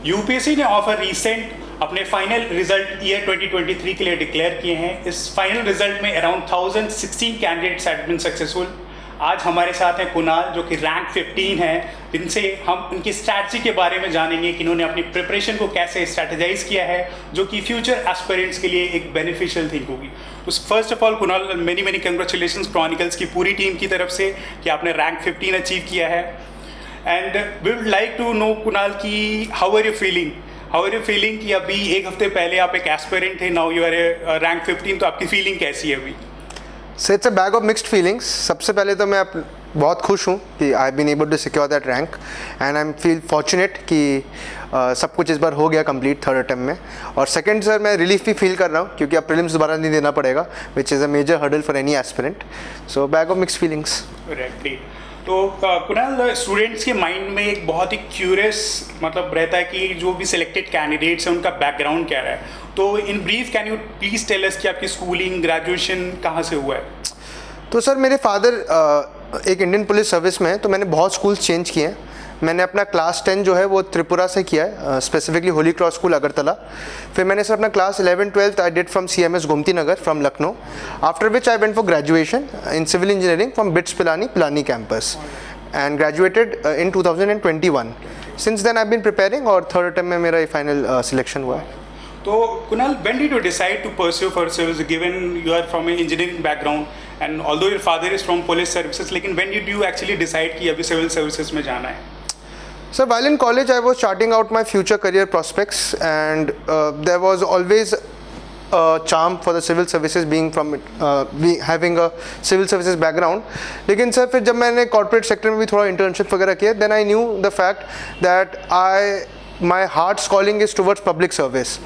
UPSC ने offer recent अपने final result year 2023 के लिए डिक्लेयर किए हैं। इस फाइनल रिजल्ट में around 1016 candidates have been successful. आज हमारे साथ हैं कुणाल, जो कि रैंक 15 है, जिनसे हम उनकी स्ट्रैटेजी के बारे में जानेंगे कि इन्होंने अपनी प्रिपरेशन को कैसे स्ट्रैटेजाइज किया है, जो कि फ्यूचर एस्पिरेंट्स के लिए एक बेनिफिशियल थिंग होगी। तो first of all Kunal, many congratulations chronicles की पूरी टीम की तरफ से कि आपने रैंक 15 अचीव किया है। And we would like to know Kunal की हाउ आर यू फीलिंग कि अभी एक हफ्ते पहले आप एक एस्पिरेंट थे, नाउ यू आर रैंक 15, तो आपकी फीलिंग कैसी है अभी? So it's a bag of mixed feelings. सबसे पहले तो मैं बहुत खुश हूँ कि I been able to secure that rank and I am feel fortunate कि सब कुछ इस बार हो गया कंप्लीट थर्ड अटेम्प्ट में। और सेकंड सर, मैं रिलीफ भी फील कर रहा हूँ क्योंकि अब प्रीलिम्स दोबारा नहीं देना पड़ेगा, which is a major hurdle for any aspirant. So bag of mixed feelings. तो कुणाल, स्टूडेंट्स के माइंड में एक बहुत ही क्यूरियस मतलब रहता है कि जो भी सिलेक्टेड कैंडिडेट्स हैं उनका बैकग्राउंड क्या रहा है। तो in brief can you please tell us कि आपकी स्कूलिंग ग्रेजुएशन कहाँ से हुआ है? तो सर, मेरे फादर एक इंडियन पुलिस सर्विस में है, तो मैंने बहुत स्कूल्स चेंज किए हैं। मैंने अपना क्लास 10 जो है वो त्रिपुरा से किया है, specifically Holy Cross school Agartala. फिर मैंने सर अपना class 11-12 I did from CMS Gomti Nagar from Lucknow, after which I went for graduation in civil engineering from BITS Pilani campus and graduated in 2021। Since then I been preparing और थर्ड अटेम्प्ट में मेरा final selection हुआ है। तो Kunal, when did you decide to pursue for civils, given you are from an engineering background and although your father is from police services, लेकिन when did you actually decide कि अभी civil services में जाना है? So while in college, I was charting out my future career prospects, and there was always a charm for the civil services having a civil services background. लेकिन sir फिर जब मैंने corporate sector में भी थोड़ा internship वगैरह किया, then I knew the fact that my heart's calling is towards public service,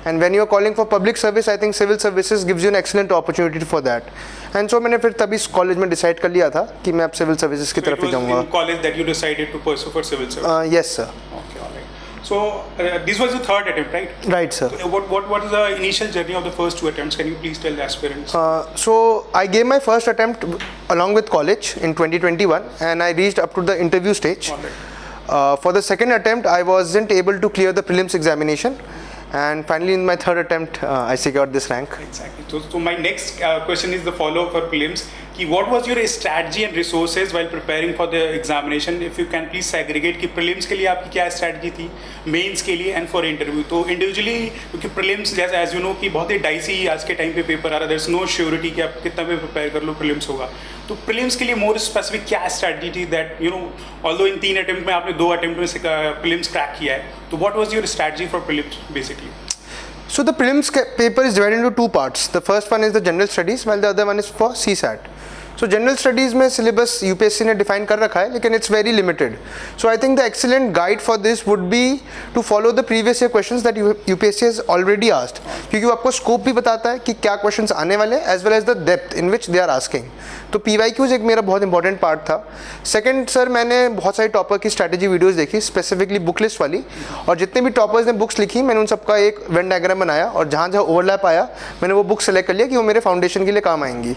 and when you are calling for public service, I think civil services gives you an excellent opportunity for that. And so मैंने फिर तभी college में decide कर लिया था कि मैं अब सिविल सर्विसेज की तरफ ही जाऊंगा। College that you decided to pursue for civil service? Yes sir. Okay, all right. So this was your third attempt, right? Right sir. So, what is the initial journey of the first two attempts? Can you please tell the aspirants? So I gave my first attempt along with college in 2021, and I reached up to the interview stage. All right. For the second attempt, I wasn't able to clear the prelims examination, and finally in my third attempt, I secured this rank. Exactly. So my next question is the follow-up for prelims. कि what was your strategy and resources while preparing for the examination? If you can please segregate कि prelims के लिए आपकी क्या strategy थी, mains के लिए and for interview. तो individually, क्योंकि prelims जैसे as you know कि बहुत ही dicey आज के टाइम पे पेपर आ रहा है, there's no surety कि आप कितना भी prepare कर लो prelims होगा। तो prelims के लिए more specific क्या strategy थी that you know, although in 3 attempt में आपने 2 attempt में से prelims crack किया है, तो what was your strategy for prelims basically? So the prelims paper is divided into two parts. The first one is the general studies, while the other one is for CSAT. So general studies में syllabus UPSC ने define कर रखा है, लेकिन it's very limited. So I think the excellent guide for this would be to follow the previous year questions that UPSC has already asked, क्योंकि वो आपको scope भी बताता है कि क्या questions आने वाले हैं, as well as the depth in which they are asking. तो PYQs एक मेरा बहुत इंपॉर्टेंट पार्ट था। सेकंड सर, मैंने बहुत सारी टॉपर की स्ट्रैटेजी वीडियोस देखी, स्पेसिफिकली बुक लिस्ट वाली, और जितने भी टॉपर्स ने बुक्स लिखी मैंने उन सबका एक वेन डायग्राम बनाया, और जहाँ जहाँ ओवरलैप आया मैंने वो बुक सेलेक्ट कर लिया कि वो मेरे फाउंडेशन के लिए काम आएंगी।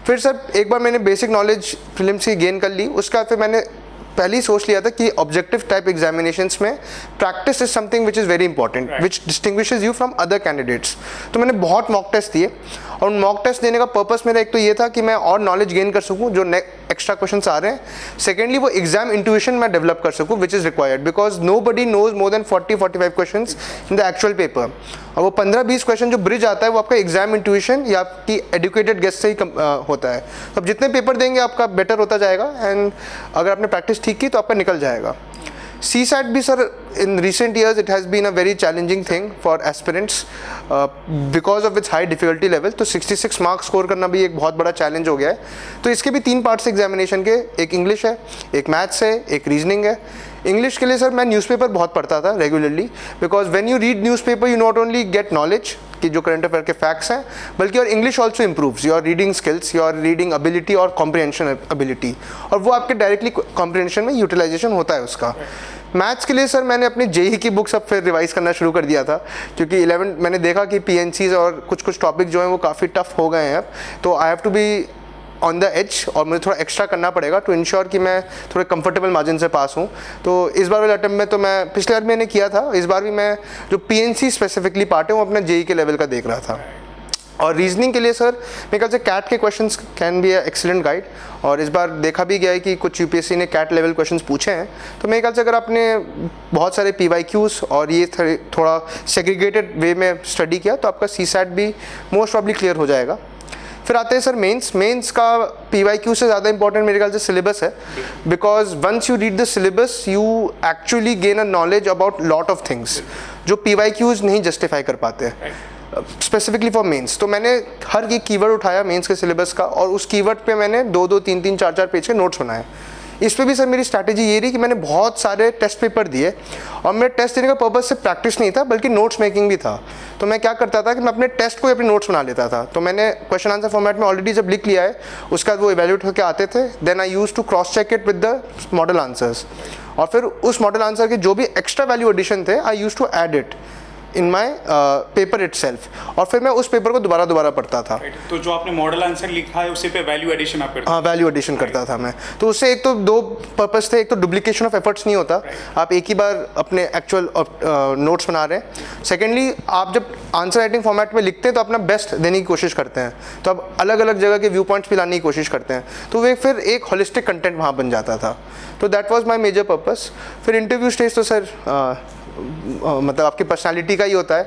फिर सर एक बार मैंने बेसिक नॉलेज फिल्म्स की गेन कर ली, उसके बाद फिर मैंने पहले ही सोच लिया था कि ऑब्जेक्टिव टाइप एग्जामिनेशंस में practice is something which is very important, which distinguishes you from other candidates. तो मैंने बहुत मॉक टेस्ट दिए, और उन मॉक टेस्ट देने का पर्पस मेरा एक तो ये था कि मैं और नॉलेज गेन कर सकूं जो एक्स्ट्रा क्वेश्चन आ रहे हैं। सेकेंडली वो एग्जाम इंट्यूशन मैं डेवलप कर सकूं which is required, because nobody knows more than 40-45 question in the actual paper, और वो 15-20 क्वेश्चन जो ब्रिज आता है वो आपका एग्जाम इंट्यूशन या आपकी एडुकेटेड गेस से ही होता है। तो अब जितने पेपर देंगे आपका बेटर होता जाएगा, एंड अगर आपने प्रैक्टिस ठीक की तो आपका निकल जाएगा। CSAT भी sir, in recent years it has been a very challenging thing for aspirants because of its high difficulty level. तो 66 मार्क्स स्कोर करना भी एक बहुत बड़ा चैलेंज हो गया है। तो इसके भी 3 पार्ट्स एग्जामिनेशन के, एक इंग्लिश है, एक मैथ्स है, एक रीजनिंग है। इंग्लिश के लिए सर मैं न्यूज़पेपर बहुत पढ़ता था regularly, because when you read newspaper you not only get knowledge कि जो करंट अफेयर के फैक्ट्स हैं, बल्कि your English also improves your reading skills, your reading ability और कॉम्प्रिहेंशन एबिलिटी, और वो आपके डायरेक्टली कॉम्प्रिहेंशन में यूटिलाइजेशन होता है उसका। मैथ्स के लिए सर मैंने अपनी जेई की बुक्स अब फिर रिवाइज करना शुरू कर दिया था, क्योंकि 11 मैंने देखा कि PNCs और कुछ टॉपिक जो हैं वो काफ़ी टफ हो गए हैं अब, तो I have to be on the edge और मुझे थोड़ा एक्स्ट्रा करना पड़ेगा टू इंश्योर कि मैं थोड़े कंफर्टेबल मार्जिन से पास हूँ। तो इस बार वाले अटेम्प्ट में तो मैं पिछले बार मैंने किया था, इस बार भी मैं जो PNC स्पेसिफिकली पार्ट है वो अपने JEE के लेवल का देख रहा था। और रीजनिंग के लिए सर मेरे ख्याल से कैट के questions can be excellent guide, और इस बार देखा भी गया है कि कुछ UPSC ने कैट लेवल क्वेश्चंस पूछे हैं। तो मेरे ख्याल से अगर आपने बहुत सारे PYQs और ये थोड़ा सेग्रीगेटेड वे में स्टडी किया तो आपका CSAT भी मोस्ट प्रॉब्ली क्लियर हो जाएगा। फिर आते हैं सर मेंस का PYQ से ज़्यादा इंपॉर्टेंट मेरे ख्याल से सिलेबस है, because once you read the syllabus you actually gain a knowledge about lot of things जो PYQs नहीं जस्टिफाई कर पाते स्पेसिफिकली फॉर मेंस। तो मैंने हर एक कीवर्ड उठाया मेंस के सिलेबस का और उस कीवर्ड पे मैंने 2-2, 3-3, 4-4 पेज के नोट्स बनाए। इस पे भी सर मेरी स्ट्रैटेजी ये रही कि मैंने बहुत सारे टेस्ट पेपर दिए और मेरे टेस्ट देने का पर्पस सिर्फ प्रैक्टिस नहीं था बल्कि नोट्स मेकिंग भी था। तो मैं क्या करता था कि मैं अपने टेस्ट को ही अपने नोट्स बना लेता था। तो मैंने क्वेश्चन आंसर फॉर्मेट में ऑलरेडी जब लिख लिया है उसके बाद वो इवैल्यूएट होकर आते थे, then I use to cross check it with the model answers, और फिर उस मॉडल आंसर के जो भी extra value addition that I use to add it in my paper itself, और फिर मैं उस पेपर को दोबारा पढ़ता था। तो जो आपने मॉडल आंसर लिखा है उसी पे वैल्यू एडिशन आप करते हैं? हाँ, वैल्यू एडिशन करता था मैं। तो उससे एक तो 2 पर्पस थे, एक तो डुप्लीकेशन ऑफ एफर्ट्स नहीं होता, आप एक ही बार अपने एक्चुअल नोट्स बना रहे हैं। सेकेंडली आप जब आंसर राइटिंग फॉर्मेट में लिखते हैं तो अपना बेस्ट देने की कोशिश करते हैं, तो आप अलग अलग जगह के व्यू पॉइंट्स भी लाने की कोशिश करते हैं, तो वो फिर एक होलिस्टिक कंटेंट वहाँ बन जाता था। तो that was my major purpose. फिर इंटरव्यू स्टेज तो सर मतलब आपकी पर्सनालिटी का ही होता है।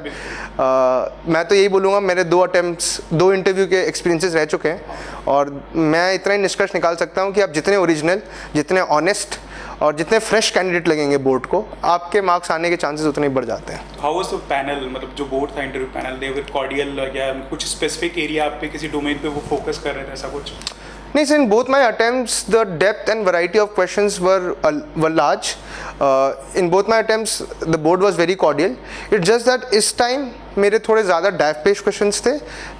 मैं तो यही बोलूँगा, मेरे 2 इंटरव्यू के एक्सपीरियंसेस रह चुके हैं और मैं इतना ही निष्कर्ष निकाल सकता हूँ कि आप जितने ओरिजिनल, जितने ऑनेस्ट और जितने फ्रेश कैंडिडेट लगेंगे बोर्ड को, आपके मार्क्स आने के चांसेस उतने ही बढ़ जाते हैं। हाउ वाज द पैनल, मतलब जो बोर्ड था इंटरव्यू पैनल, दे वर कॉर्डियल या कुछ स्पेसिफिक एरिया आप पे किसी डोमेन पे वो फोकस कर रहे थे, ऐसा कुछ? नहीं sir, in both my attempts the depth and variety of questions were large. In both my attempts the board was very cordial. It's just that इस time मेरे थोड़े ज़्यादा डाइव बेस्ड क्वेश्चंस थे,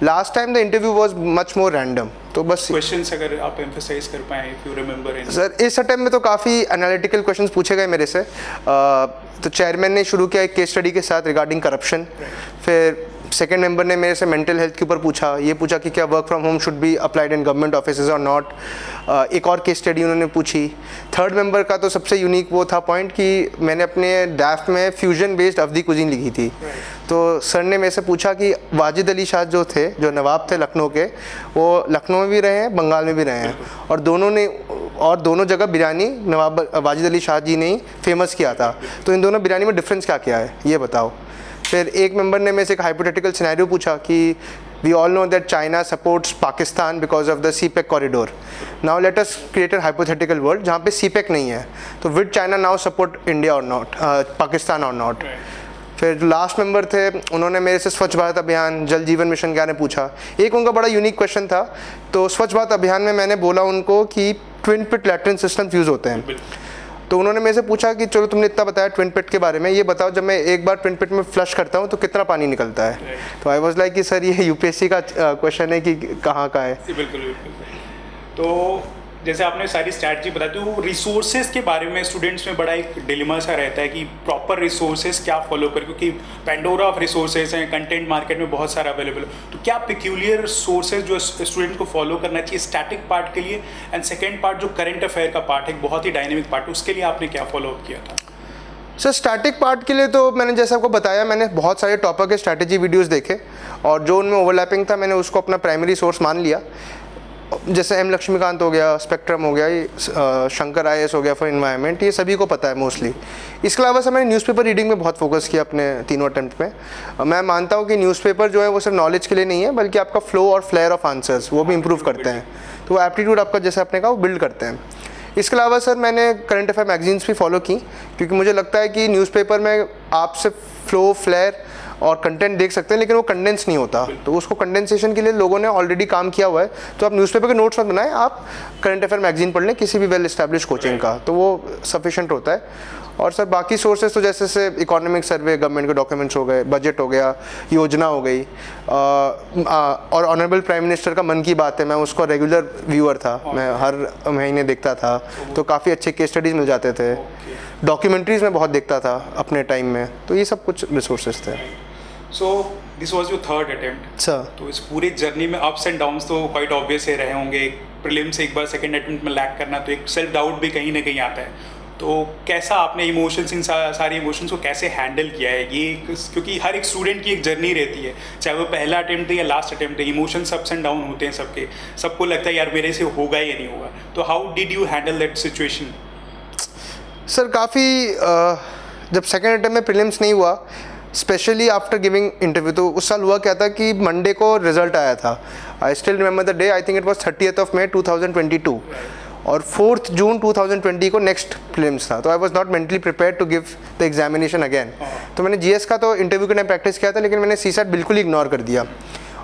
last time the interview was much more random. तो बस questions अगर आप emphasise कर पाएं, इफ यू रिमेंबर। सर इस अटेम्प्ट में तो काफ़ी एनालिटिकल क्वेश्चंस पूछे गए मेरे से। तो चेयरमैन ने शुरू किया एक केस स्टडी के साथ रिगार्डिंग करप्शन, फिर सेकेंड मेंबर ने मेरे से मेंटल हेल्थ के ऊपर पूछा, ये पूछा कि क्या work from home should be applied in government offices और नॉट। एक और केस स्टडी उन्होंने पूछी। थर्ड मेंबर का तो सबसे यूनिक वो था पॉइंट कि मैंने अपने डैफ में फ्यूजन बेस्ड अवधी कुजीन लिखी थी। तो सर ने मेरे से पूछा कि वाजिद अली शाह जो थे, जो नवाब थे लखनऊ के, वो लखनऊ में भी रहे हैं, बंगाल में भी रहे हैं, और दोनों जगह बिरयानी नवाब वाजिद अली शाह जी ने ही फेमस किया था। तो इन दोनों बिरयानी में डिफरेंस क्या क्या है ये बताओ। फिर एक मेंबर ने मेरे से एक हाइपोथेटिकल सिनेरियो पूछा कि we all know that China supports Pakistan because of the CPEC corridor. Now let us create a hypothetical world जहाँ पे CPEC नहीं है, तो would China now support India और नॉट, पाकिस्तान और नॉट। फिर जो लास्ट मेंबर थे उन्होंने मेरे से स्वच्छ भारत अभियान, जल जीवन मिशन के बारे में पूछा। एक उनका बड़ा यूनिक क्वेश्चन था। तो स्वच्छ भारत अभियान में मैंने बोला उनको कि twin pit latrine systems use होते हैं। तो उन्होंने मेरे से पूछा कि चलो तुमने इतना बताया ट्विन पिट के बारे में, ये बताओ जब मैं एक बार ट्विन पिट में फ्लश करता हूँ तो कितना पानी निकलता है। तो आई वाज लाइक कि सर ये UPSC का क्वेश्चन है कि कहाँ का है। बिल्कुल। तो जैसे आपने सारी स्ट्रैटेजी बताई, तो रिसोर्सेज के बारे में स्टूडेंट्स में बड़ा एक डिलेमा सा रहता है कि प्रॉपर रिसोर्सेज क्या फॉलो करें, क्योंकि पेंडोरा ऑफ रिसोर्सेज हैं, कंटेंट मार्केट में बहुत सारा अवेलेबल है। तो क्या पिक्यूलियर सोर्सेज जो स्टूडेंट को फॉलो करना चाहिए स्टैटिक पार्ट के लिए, एंड सेकेंड पार्ट जो करंट अफेयर का पार्ट है, बहुत ही डायनेमिक पार्ट, उसके लिए आपने क्या फॉलो अप किया था? सर स्टैटिक पार्ट के लिए तो मैंने जैसे आपको बताया, मैंने बहुत सारे टॉपर के स्ट्रैटेजी वीडियोस देखे और जो उनमें ओवरलैपिंग था मैंने उसको अपना प्राइमरी सोर्स मान लिया। जैसे M लक्ष्मीकांत हो गया, स्पेक्ट्रम हो गया, ये शंकर IAS हो गया फॉर इन्वायरमेंट, ये सभी को पता है मोस्टली। इसके अलावा सर मैंने न्यूज़पेपर रीडिंग में बहुत फोकस किया अपने तीनों अटेम्प्ट में। मैं मानता हूँ कि न्यूज़पेपर जो है वो सिर्फ नॉलेज के लिए नहीं है, बल्कि आपका फ्लो और फ्लेयर ऑफ आंसर्स वो भी इंप्रूव करते हैं। तो वो एप्टीट्यूड आपका जैसे आपने कहा वो बिल्ड करते हैं। इसके अलावा सर मैंने करंट अफेयर मैगजीन्स भी फॉलो की, क्योंकि मुझे लगता है कि न्यूज़पेपर में आप सिर्फ फ्लो, फ्लेयर और कंटेंट देख सकते हैं, लेकिन वो कंडेंस नहीं होता। तो उसको कंडेंसेशन के लिए लोगों ने ऑलरेडी काम किया हुआ है। तो आप न्यूज़पेपर के नोट्स मत बनाएं, आप करंट अफेयर मैगजीन पढ़ लें किसी भी वेल एस्टैब्लिश कोचिंग का, तो वो सफिशिएंट होता है। और सर बाकी सोर्सेज तो जैसे से इकोनॉमिक सर्वे, गवर्नमेंट के डॉक्यूमेंट्स हो गए, बजट हो गया, योजना हो गई, और ऑनरेबल प्राइम मिनिस्टर का मन की बात है, मैं उसको रेगुलर व्यूअर था, मैं हर महीने देखता था, तो काफ़ी अच्छे केस स्टडीज़ मिल जाते थे। डॉक्यूमेंट्रीज़ में बहुत देखता था अपने टाइम में, तो ये सब कुछ रिसोर्सेज थे। So this was your third attempt sir. तो इस पूरे जर्नी में अप्स एंड डाउन्स तो क्वाइट ऑब्वियस ही रहे होंगे। प्रीलिम्स एक बार सेकंड अटेम्प्ट में लैक करना, तो एक सेल्फ डाउट भी कहीं ना कहीं आता है। तो कैसा आपने इमोशंस, इन सारे इमोशंस को कैसे हैंडल किया है ये, क्योंकि हर एक स्टूडेंट की एक जर्नी रहती है, चाहे वो पहला अटेम्प्ट है या लास्ट अटेम्प्ट है, इमोशंस अप्स एंड डाउन होते हैं सबके, सबको लगता है यार मेरे से होगा या नहीं होगा। तो how did you handle that situation? Sir काफ़ी जब सेकेंड अटेम्प्ट में प्रीलिम्स नहीं हुआ, स्पेशली आफ्टर गिविंग इंटरव्यू, तो उस साल हुआ क्या था कि मंडे को रिजल्ट आया था। I still remember the day, I think it was 30th May 2022, और 4th June 2020 को नेक्स्ट प्रीलिम्स था। तो I was not mentally prepared to give the examination again. तो मैंने जीएस का तो इंटरव्यू के टाइम प्रैक्टिस किया था, लेकिन मैंने सीसैट बिल्कुल इग्नोर कर दिया,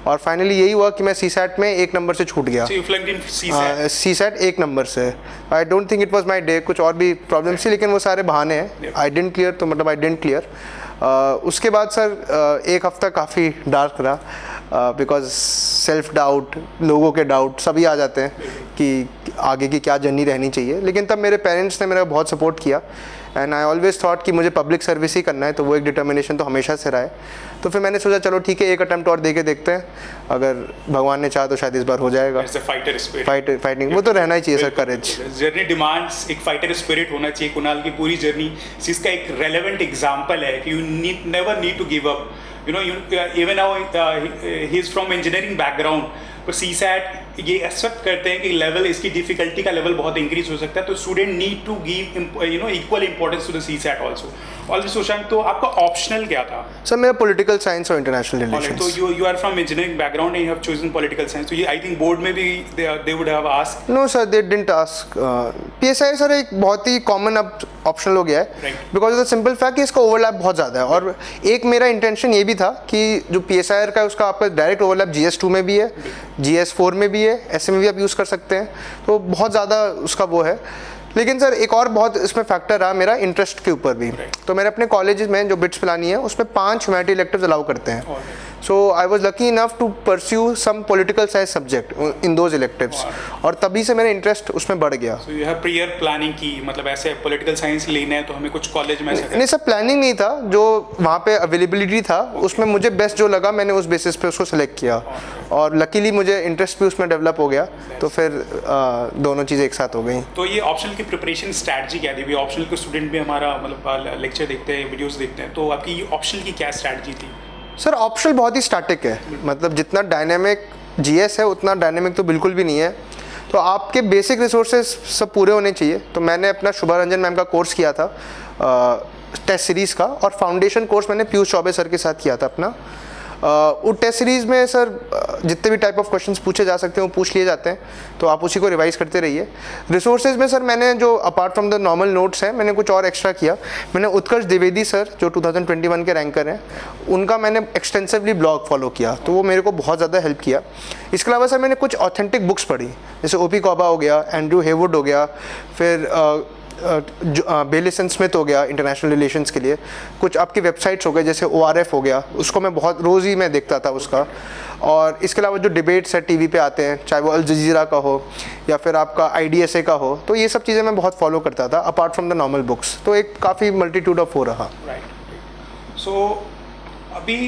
और फाइनली यही हुआ कि मैं सीसैट में 1 नंबर से छूट गया। सीसैट 1 नंबर से। I don't think it was my day, कुछ और भी प्रॉब्लम्स थी, लेकिन वो सारे बहाने हैं। आई डिडंट क्लियर, तो मतलब आई डिडंट क्लियर। उसके बाद सर 1 हफ्ता काफ़ी डार्क रहा, बिकॉज सेल्फ डाउट, लोगों के डाउट सभी आ जाते हैं कि आगे की क्या जर्नी रहनी चाहिए। लेकिन तब मेरे पेरेंट्स ने मेरा बहुत सपोर्ट किया, एंड आई ऑलवेज थॉट कि मुझे पब्लिक सर्विस ही करना है, तो वो एक डिटर्मिनेशन तो हमेशा से रहा है। तो फिर मैंने सोचा चलो ठीक है, 1 अटेम्प्ट और दे के देखते हैं, अगर भगवान ने चाहा तो शायद इस बार हो जाएगा। फाइटिंग वो तो रहना ही चाहिए सर, करेज। जर्नी डिमांड्स एक फाइटर स्पिरिट होना चाहिए। कुणाल की पूरी जर्नी इसका एक रेलेवेंट एग्जांपल है कि you never need to give up. You know, even now he is from engineering background, पर CSAT ये एक्सेप्ट करते हैं कि लेवल, इसकी डिफिकल्टी का लेवल बहुत इंक्रीज हो सकता है, तो student need to give equal importance to the CSAT also. Already Sushant, तो आपका ऑप्शनल क्या था? सर मेरा पॉलिटिकल साइंस और इंटरनेशनल रिलेशंस। तो you are from engineering background and you have chosen political science, तो ये आई थिंक बोर्ड में भी they would have asked. No sir, they didn't ask. PSI sir एक बहुत ही कॉमन अब ऑप्शनल हो गया है, because of the simple fact कि इसका ओवरलैप बहुत ज़्यादा है। और एक मेरा इंटेंशन ये भी था कि जो PSI का है उसका आपका डायरेक्ट ओवरलैप GS2 में भी है, GS4 में भी है, ऐसे में भी आप यूज़ कर सकते हैं, तो बहुत ज़्यादा उसका वो है। लेकिन सर एक और बहुत इसमें फैक्टर रहा मेरा इंटरेस्ट के ऊपर भी। तो मेरे अपने कॉलेजेस में जो बिट्स पिलानी है उसमें 5 ह्यूमैनिटी इलेक्टिव्स अलाउ करते हैं। So I was lucky enough to pursue some political science subject in those electives, और तभी से मेरा इंटरेस्ट उसमें बढ़ गया। So you have prior planning की, मतलब ऐसे पॉलिटिकल साइंस लेना है तो हमें कुछ कॉलेज में नहीं सर, प्लानिंग नहीं था, जो वहाँ पे अवेलेबिलिटी था उसमें मुझे बेस्ट जो लगा मैंने उस बेसिस पे उसको सेलेक्ट किया, और लकीली मुझे इंटरेस्ट भी उसमें डेवलप हो गया, तो फिर दोनों चीज़ें एक साथ हो गई। तो ये ऑप्शनल की प्रिपरेशन स्ट्रैटेजी क्या थी? ऑप्शनल के स्टूडेंट भी हमारा मतलब लेक्चर देखते हैं, वीडियोस देखते हैं, तो आपकी ऑप्शनल की क्या स्ट्रैटेजी थी? सर ऑप्शनल बहुत ही स्टैटिक है, मतलब जितना डायनेमिक GS है उतना डायनेमिक तो बिल्कुल भी नहीं है। तो आपके बेसिक रिसोर्सेज सब पूरे होने चाहिए। तो मैंने अपना शुभा रंजन मैम का कोर्स किया था टेस्ट सीरीज़ का, और फाउंडेशन कोर्स मैंने पीयूष चौबे सर के साथ किया था अपना। वो टेस्ट सीरीज़ में सर जितने भी टाइप ऑफ क्वेश्चंस पूछे जा सकते हैं वो पूछ लिए जाते हैं, तो आप उसी को रिवाइज करते रहिए। रिसोर्सेज में सर मैंने जो apart from the normal notes हैं मैंने कुछ और एक्स्ट्रा किया। मैंने उत्कर्ष द्विवेदी सर जो 2021 के रैंकर हैं, उनका मैंने एक्सटेंसिवली ब्लॉग फॉलो किया, तो वो मेरे को बहुत ज़्यादा हेल्प किया। इसके अलावा सर मैंने कुछ ऑथेंटिक बुक्स पढ़ी, जैसे OP कॉबा हो गया, एंड्रू हेवुड हो गया, फिर बेलिस एंड स्मिथ हो गया इंटरनेशनल रिलेशंस के लिए। कुछ आपकी वेबसाइट्स हो गए जैसे ORF हो गया, उसको मैं बहुत रोज़ ही मैं देखता था उसका। और इसके अलावा जो डिबेट्स है TV पे आते हैं, चाहे वो अल जजीरा का हो या फिर आपका IDSA का हो, तो ये सब चीज़ें मैं बहुत फॉलो करता था apart from the normal books. तो एक काफ़ी मल्टीट्यूड ऑफ हो रहा। राइट। सो अभी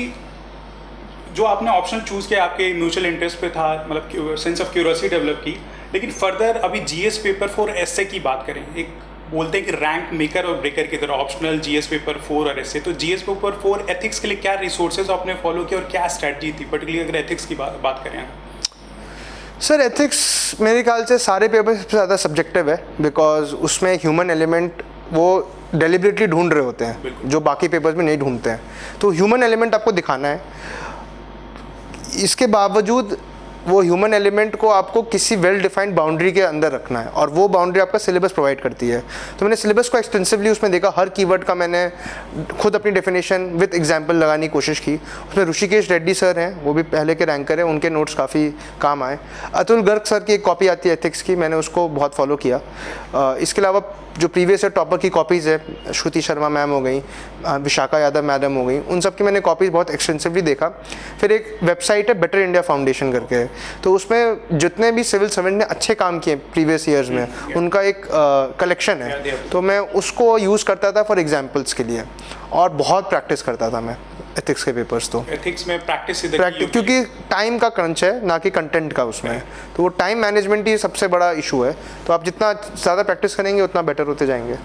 जो आपने ऑप्शन चूज़ किया आपके म्यूचुअल इंटरेस्ट पे था, मतलब सेंस ऑफ क्यूरियोसिटी डेवलप की, लेकिन फर्दर अभी GS पेपर 4 ऐसे की बात करें, एक बोलते हैं कि रैंक मेकर और ब्रेकर की तरह ऑप्शनल GS पेपर 4 और ऐसे, तो GS पेपर 4 एथिक्स के लिए क्या रिसोर्सेज आपने फॉलो किया और क्या स्ट्रैटेजी थी, पर्टिकुलरली अगर एथिक्स की बात करें? सर एथिक्स मेरे ख्याल से सारे पेपर सबसे ज़्यादा सब्जेक्टिव है, बिकॉज उसमें ह्यूमन एलिमेंट वो डेलिबरेटली ढूंढ रहे होते हैं जो बाकी पेपर्स में नहीं ढूंढते हैं। तो ह्यूमन एलिमेंट आपको दिखाना है, इसके बावजूद वो ह्यूमन एलिमेंट को आपको किसी वेल डिफाइंड बाउंड्री के अंदर रखना है, और वो बाउंड्री आपका सिलेबस प्रोवाइड करती है। तो मैंने सिलेबस को एक्सटेंसिवली उसमें देखा, हर कीवर्ड का मैंने खुद अपनी डेफिनेशन विद एग्जांपल लगाने की कोशिश की। उसमें ऋषिकेश रेड्डी सर हैं, वो भी पहले के रैंकर हैं, उनके नोट्स काफ़ी काम आए। अतुल गर्ग सर की एक कॉपी आती है एथिक्स की, मैंने उसको बहुत फॉलो किया। इसके अलावा जो प्रीवियस ईयर टॉपर की कॉपीज़ है, श्रुति शर्मा मैम हो गई, विशाखा यादव मैडम हो गई, उन सब की मैंने कॉपीज़ बहुत एक्सटेंसिवली देखा। फिर एक वेबसाइट है बेटर इंडिया फाउंडेशन करके, तो उसमें जितने भी सिविल सर्वेंट ने अच्छे काम किए प्रीवियस ईयर्स में उनका एक कलेक्शन है, तो मैं उसको यूज़ करता था फॉर एग्जाम्पल्स के लिए, और बहुत प्रैक्टिस करता था मैं। एथिक्स के पेपर्स तो एथिक्स में प्रैक्टिस क्योंकि टाइम का क्रंच है ना कि कंटेंट का उसमें, तो वो टाइम मैनेजमेंट ही सबसे बड़ा इशू है। तो आप जितना ज़्यादा प्रैक्टिस करेंगे उतना बेटर होते जाएंगे।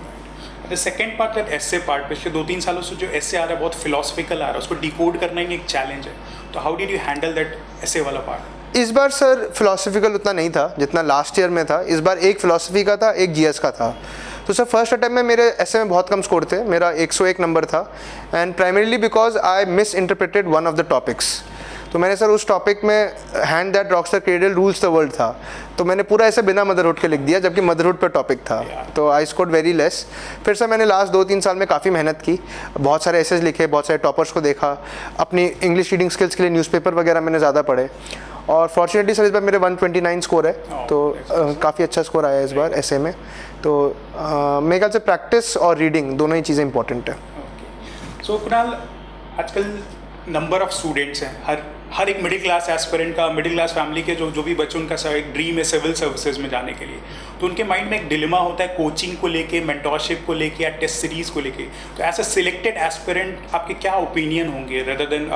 द सेकेंड पार्ट है एस्से पार्ट। पिछले 2-3 सालों से जो एस्से आ रहा है बहुत फिलोसफिकल आ रहा है, उसको डिकोड करना ही एक चैलेंज है। तो how did you handle that essay वाला पार्ट? इस बार सर फिलोसफिकल उतना नहीं था जितना लास्ट ईयर में था। इस बार एक फिलोसफी का था, एक जीएस का था। तो सर फर्स्ट अटैम्प्ट में मेरे एस्से में बहुत कम स्कोर थे, मेरा 101 नंबर था, and primarily because I miss interpreted one of the topics. तो मैंने सर उस टॉपिक में hand that Rockstar cradle rules the world था, तो मैंने पूरा ऐसे बिना मदरहुड के लिख दिया, जबकि मदरहुड पर टॉपिक था। तो आई स्कोर्ड वेरी लेस। फिर सर मैंने लास्ट 2-3 साल में काफ़ी मेहनत की, बहुत सारे एसेज लिखे, बहुत सारे टॉपर्स को देखा, अपनी इंग्लिश रीडिंग स्किल्स के लिए न्यूज़पेपर वगैरह मैंने ज़्यादा पढ़े, और फॉर्चुनेटली सर इस बार मेरे 129 स्कोर है। तो काफ़ी अच्छा स्कोर आया है इस बार एसे में। तो मेरे ख्याल से प्रैक्टिस और रीडिंग दोनों ही चीज़ें इंपॉर्टेंट है। सो कुणाल, आजकल नंबर ऑफ स्टूडेंट्स हैं, हर एक मिडिल क्लास एस्पिरेंट का, मिडिल क्लास फैमिली के जो भी बच्चे, उनका सब एक ड्रीम है सिविल सर्विसेज में जाने के लिए। तो उनके माइंड में एक डिलेमा होता है कोचिंग को लेके, मेंटोरशिप को लेके या टेस्ट सीरीज को लेके। तो एज अ सिलेक्टेड एस्पिरेंट आपके क्या ओपिनियन होंगे rather than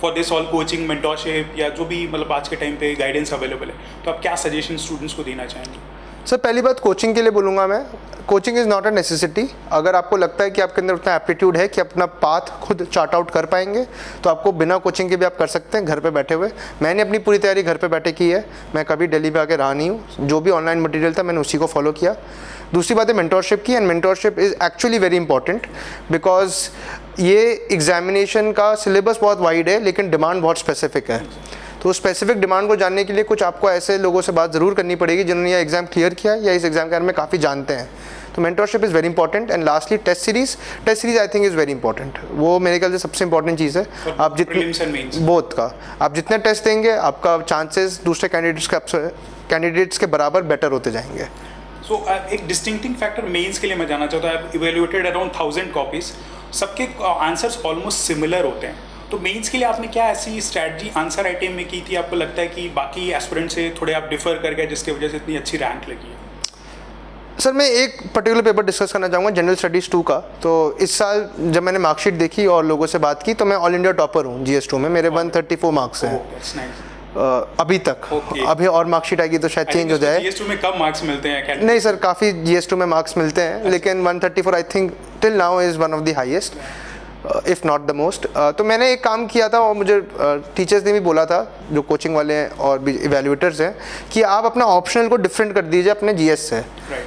for this all coaching, mentorship या जो भी मतलब आज के टाइम पे गाइडेंस अवेलेबल है, तो आप क्या सजेशन स्टूडेंट्स को देना चाहेंगे? सर पहली बात कोचिंग के लिए बोलूँगा मैं, coaching is not a necessity. अगर आपको लगता है कि आपके अंदर उतना एप्टीट्यूड है कि अपना पाथ खुद चार्ट आउट कर पाएंगे, तो आपको बिना कोचिंग के भी आप कर सकते हैं घर पे बैठे हुए। मैंने अपनी पूरी तैयारी घर पे बैठे की है, मैं कभी दिल्ली पे आके रहा नहीं हूँ। जो भी ऑनलाइन मटेरियल था मैंने उसी को फॉलो किया। दूसरी बात है मेंटोरशिप की, and mentorship is actually very important, because ये एग्जामिनेशन का सिलेबस बहुत वाइड है लेकिन डिमांड बहुत स्पेसिफिक है। तो स्पेसिफिक डिमांड को जानने के लिए कुछ आपको ऐसे लोगों से बात ज़रूर करनी पड़ेगी जिन्होंने ये एग्ज़ाम क्लियर किया है या इस एग्ज़ाम के बारे में काफ़ी जानते हैं। तो mentorship is very important. And lastly test series I think is very important. वो मेरे ख्याल से सबसे इंपॉर्टेंट चीज़ है। आप जितने बोथ का आप जितने टेस्ट देंगे, आपका चांसेस दूसरे कैंडिडेट्स के बराबर बेटर होते जाएंगे। सो एक डिस्टिंक्टिंग फैक्टर मेंस के लिए मैं जानना चाहता हूँ, इवेल्युएटेड अराउंड 1000 कॉपीज़, सबके आंसर्स ऑलमोस्ट सिमिलर होते हैं। तो मेंस के लिए आपने क्या ऐसी स्ट्रैटेजी आंसर आइटम में की थी, आपको लगता है कि बाकी एस्पिरेंट से थोड़े आप डिफर कर गए जिसकी वजह से इतनी अच्छी रैंक लगी है? सर मैं एक पर्टिकुलर पेपर डिस्कस करना चाहूँगा, जनरल स्टडीज़ 2 का। तो इस साल जब मैंने मार्कशीट देखी और लोगों से बात की, तो मैं ऑल इंडिया टॉपर हूँ GS2 में, मेरे 134 मार्क्स हैं अभी तक। अभी और मार्कशीट आएगी तो शायद चेंज हो जाए। GS2 में कब मार्क्स मिलते हैं? नहीं सर, काफ़ी GS2 में मार्क्स मिलते हैं, लेकिन 134 I think till now is one of the highest, if not the most. तो मैंने एक काम किया था और मुझे टीचर्स ने भी बोला था, जो कोचिंग वाले हैं और भी इवेल्युएटर्स हैं, कि आप अपना ऑप्शनल को डिफरेंट कर दीजिए अपने GS से।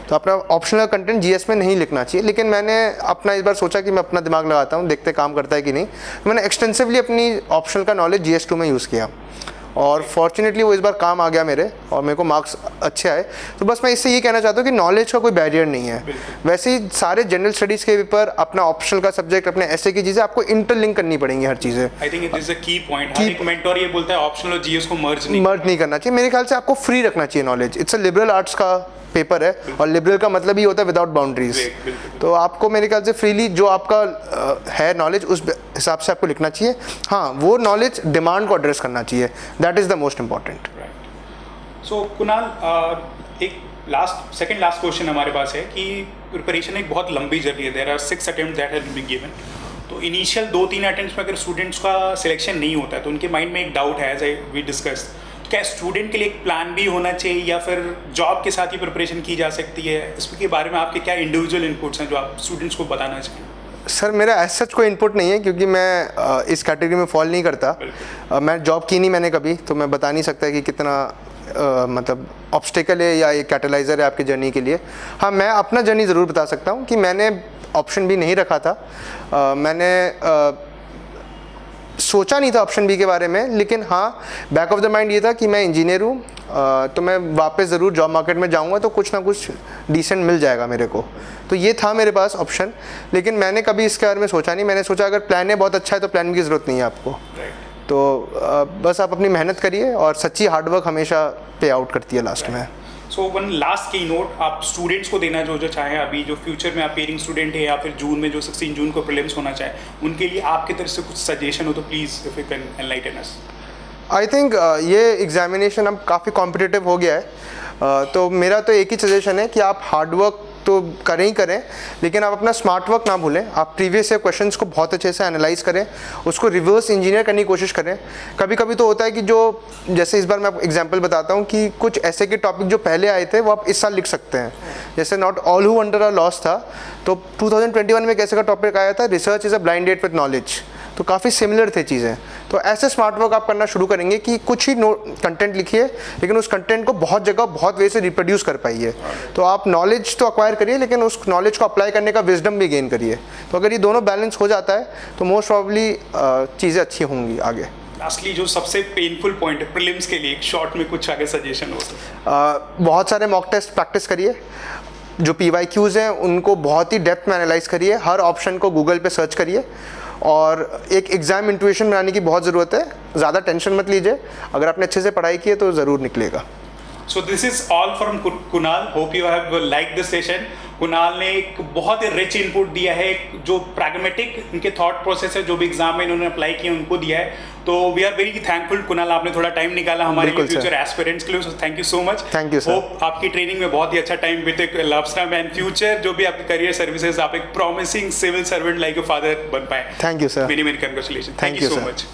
तो अपना ऑप्शनल कंटेंट GS में नहीं लिखना चाहिए। लेकिन मैंने अपना इस बार सोचा कि मैं अपना दिमाग लगाता हूँ, देखते काम करता है कि नहीं। मैंने एक्सटेंसिवली अपनी ऑप्शनल का नॉलेज GS2 में यूज़ किया और फॉर्चुनेटली वो इस बार काम आ गया मेरे, और मेरे को मार्क्स अच्छे आए। तो बस मैं इससे ये कहना चाहता हूँ कि नॉलेज का कोई बैरियर नहीं है। वैसे ही सारे जनरल स्टडीज़ के पेपर, अपना ऑप्शनल का सब्जेक्ट, अपने ऐसे की चीज़ें आपको इंटरलिंक करनी पड़ेंगी हर चीज़ें। I think it is a की पॉइंट। हर एक मेंटर ये बोलता है ऑप्शनल और GS को मर्ज नहीं करना चाहिए। मेरे ख्याल से आपको फ्री रखना चाहिए knowledge. It's a liberal arts का पेपर है, और लिबरल का मतलब ही होता है विदाउट बाउंड्रीज। तो आपको मेरे ख्याल से फ्रीली जो आपका है नॉलेज, उस हिसाब से आपको लिखना चाहिए। हाँ, वो नॉलेज डिमांड को एड्रेस करना चाहिए, that is the most important. So Kunal, एक सेकंड लास्ट क्वेश्चन हमारे पास है कि प्रिपरेशन एक बहुत लंबी जर्नी है। There are 6 attempt that have been given. तो इनिशियल 2-3 अटेम्प्ट्स में अगर स्टूडेंट्स का सिलेक्शन नहीं होता है तो उनके माइंड में एक डाउट है, एज वी डिस्कस, क्या स्टूडेंट के लिए एक प्लान भी होना चाहिए या फिर जॉब के साथ ही प्रिपरेशन की जा सकती है? इसके बारे में आपके क्या इंडिविजुअल इनपुट्स हैं जो आप स्टूडेंट्स को बताना चाहिए? सर मेरा एज सच कोई इनपुट नहीं है, क्योंकि मैं इस कैटेगरी में फॉल नहीं करता। मैं जॉब की नहीं मैंने कभी, तो मैं बता नहीं सकता कि कितना मतलब ऑब्स्टिकल है या एक कैटलाइज़र है आपकी जर्नी के लिए। हाँ, मैं अपना जर्नी ज़रूर बता सकता हूँ कि मैंने ऑप्शन बी नहीं रखा था। मैंने सोचा नहीं था ऑप्शन बी के बारे में, लेकिन हाँ, बैक ऑफ द माइंड ये था कि मैं इंजीनियर हूँ, तो मैं वापस ज़रूर जॉब मार्केट में जाऊँगा तो कुछ ना कुछ डिसेंट मिल जाएगा मेरे को। तो ये था मेरे पास ऑप्शन, लेकिन मैंने कभी इसके बारे में सोचा नहीं। मैंने सोचा अगर प्लान ए बहुत अच्छा है तो प्लान की ज़रूरत नहीं है आपको। तो बस आप अपनी मेहनत करिए, और सच्ची हार्डवर्क हमेशा पे आउट करती है लास्ट में। सो वन लास्ट की नोट आप स्टूडेंट्स को देना जो चाहें, अभी जो फ्यूचर में अपेयरिंग स्टूडेंट है या फिर जून में जो 16 जून को प्रीलिम्स होना चाहे, उनके लिए आपकी तरफ से कुछ सजेशन हो तो please if you can enlighten us. I think ये एग्जामिनेशन अब काफ़ी कॉम्पिटिटिव हो गया है, तो मेरा तो एक ही सजेशन है कि आप हार्डवर्क तो करें ही करें, लेकिन आप अपना स्मार्ट वर्क ना भूलें। आप प्रीवियस ईयर क्वेश्चंस को बहुत अच्छे से एनालाइज करें, उसको रिवर्स इंजीनियर करने की कोशिश करें। कभी कभी तो होता है कि जो, जैसे इस बार मैं आपको एग्जांपल बताता हूँ कि कुछ ऐसे के टॉपिक जो पहले आए थे वो आप इस साल लिख सकते हैं। जैसे not all who under a loss था, तो 2021 में कैसे का टॉपिक आया था, research is a blind date with knowledge. तो काफ़ी सिमिलर थे चीज़ें। तो ऐसे स्मार्ट वर्क आप करना शुरू करेंगे कि कुछ ही कंटेंट लिखिए, लेकिन उस कंटेंट को बहुत जगह बहुत वे से रिप्रोड्यूस कर पाइए। तो आप नॉलेज तो अक्वायर करिए, लेकिन उस नॉलेज को अप्लाई करने का विजडम भी गेन करिए। तो अगर ये दोनों बैलेंस हो जाता है तो मोस्ट प्रॉब्ली चीज़ें अच्छी होंगी आगे। लास्टली जो सबसे पेनफुल पॉइंट है प्रीलिम्स के लिए, एक शॉर्ट में कुछ आगे सजेशन हो तो? बहुत सारे मॉक टेस्ट प्रैक्टिस करिए। जो PYQs हैं उनको बहुत ही डेप्थ में एनालाइज करिए। हर ऑप्शन को गूगल पे सर्च करिए, और एक एग्ज़ाम इंट्यूशन बनाने की बहुत ज़रूरत है। ज़्यादा टेंशन मत लीजिए, अगर आपने अच्छे से पढ़ाई की है तो ज़रूर निकलेगा। So this is all from Kunal. Hope you have liked this session. Kunal ने एक बहुत ही रिच इनपुट दिया है, जो प्रैग्मेटिक इनके थॉट प्रोसेस है, जो भी एग्जाम में इन्होंने अप्लाई किया उनको दिया है। तो we are very thankful Kunal, आपने थोड़ा टाइम निकाला हमारे लिए फ्यूचर एस्पिरेंट्स के लिए। So thank you so much. Thank you sir. Hope आपकी ट्रेनिंग में बहुत ही अच्छा टाइम बीते लवस्टम, एंड फ्यूचर जो भी आपके करियर सर्विसेज, आप एक promising civil servant like your father बन पाए। Thank you sir. Many many congratulation. Thank you so sir. Much.